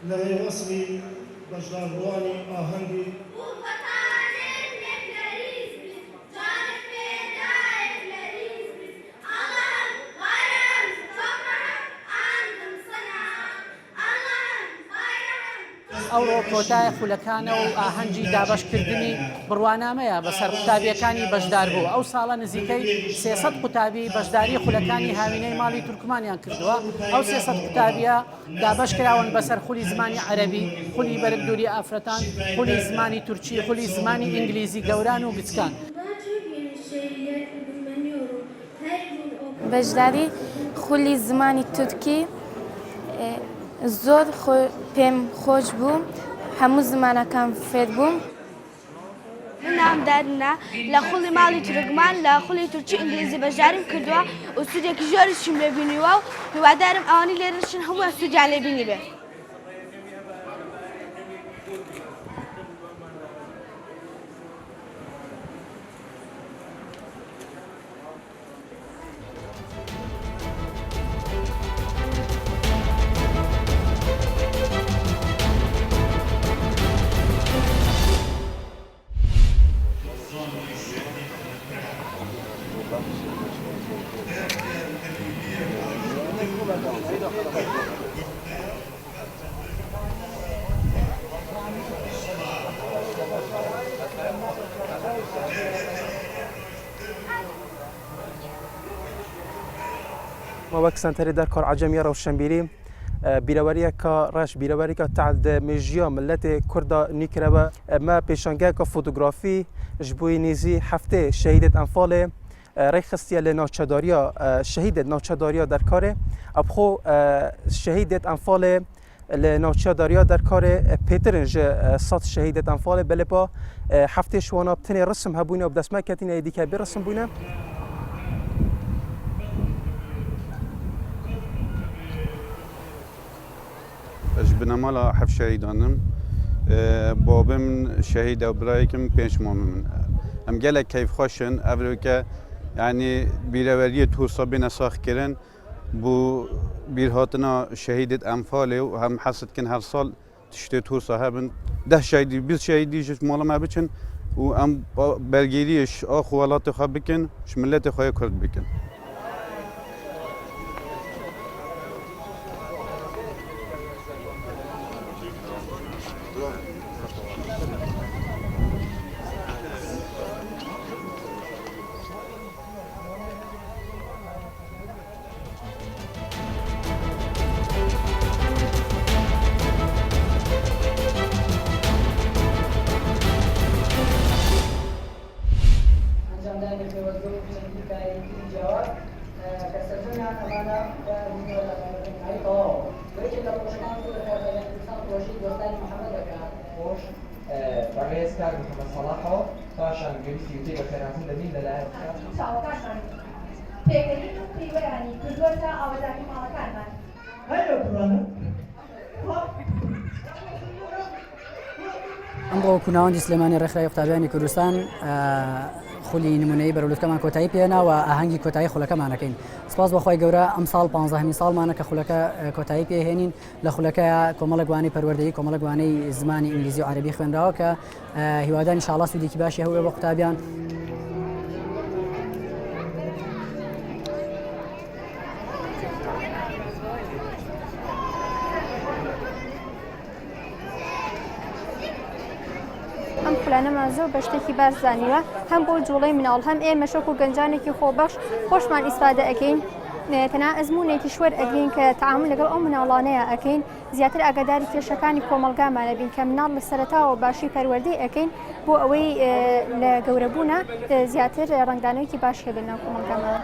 لە وەسڵی بەشداربووانی ئاهەنگی ئەوڕۆ کۆتایە خولەکانە و ئاهەنگی دابەشکردنی بڕوانامەیە بەسەر قوتابیەکانی بەشدار بوو. ئەو ساڵە نزیکەی 300 قوتابی بەشداری خولەکانی هاوینەی ماڵی تورکمانیان کردووە. ئەو 300 قوتابیە دابەش کراون بەسەر خولی زمانی عەرەبی، خولی بەرگدووری ئافرەتان، خولی زمانی تورکی، خولی زمانی ئینگلیزی گەوران و بچکان. بەشداری خولی زمانی تورکی زۆر پێم خۆش بوو، هەموو زمانەکان فێر بووم. من نامدارنا لە خوڵی ماڵی تورکمان لە خوڵی تورکی ئینگلیزی بەشداریم کردووە و سوودێکی زۆریشم لێ بینیوە و هیوادارم ئەوانەی لێرەشن هەموویان سوودیان لێ بینی بێ. ما وەک سنتەری دەرکار عەجەمیە ڕەوشەمبیری بیرەوەریەکە ڕەش بیرەوەریەکە تەعد مێژیە ملەتێ کوردا نیکرەوە ئەمە پێشانگەیەکە فۆتۆگرافی ji bo nêzî heftê şehîdê Enfalê rêxistiye lê navçedariya şehîdê navçedariya derkarê abxo şehîdê Enfalê li navçedariya derkarê pêtirin ji sed şehîdê Enfalê belêpa heftê şwana tinê risim hebûne bi destmeketîne dîke bê risim bûne. Ez ji binamala heft şehîdanim babim şehîd ew birayekî min pênc mamê min em gelek keyfxweşin ev rêke yanî bîreveriye Tûrsa bêne saxkirin bû bîrhatina şehîdê Enfalê û hem hes dikin her sal tiştê Tûrsa hebin 10 şehîdî 20 şehîdî ji mala me biçin û em bergêriyê ji a xwe welatê xwe bikin ji milletê xwe yê Kurd bikin. ڕێزکار محەممەد سەڵاحەوە پاشان گوێویستی وتەی بە خێراتن دەبین لەلایەن چاوەکانمان پێکەنین و پەیوەیانی کردووە تا ئاوەدانی ماڵەکانمان ئەمڕۆ کوناوەندی سلێمانی ڕێکخراوی قوتابیانی کوردستان خولی نمونەی بەرەولوتەکەمان کۆتایی پێێنا و ئاهەنگی کۆتایی خولەکەمانەکەین. سپاس بەخوای گەورە ئەم ساڵ 15 ساڵمانە کە خولەکە کۆتایی پێهێنین لە خولەکەیە کۆمەڵە گوانەی پەروەردەیی کۆمەڵە گوانەی زمانی ئینگلیزی و عەرەبی خوێنراوە کە هیواداری ئینشاڵڵا سوودێکی باشی هەبووە بە قوتابیان. ئەم پلانەمان زۆر بە شتێکی باش زانیوە هەم بۆ جوڵەی مناڵ هەم ئێمە شەک و گەنجانێکی خۆبەخش خۆشمان ئیسفادە ئەەکەین تەنها ئەزمونێکی شوێر ئەگرین کە تەعامل لەگەڵ ئەو مناڵانەیە ئەەکەین زیاتر ئاگاداری کێشەکانی کۆمەلگامانە بین کە مناڵ لە سەرەتاوە باشی پەروەردەی ئەەکەین بۆ ئەوەی لە گەورەبوونە زیاتر ڕنگدانەوەیکی باش هەبێت ناو کۆمەلگامانە.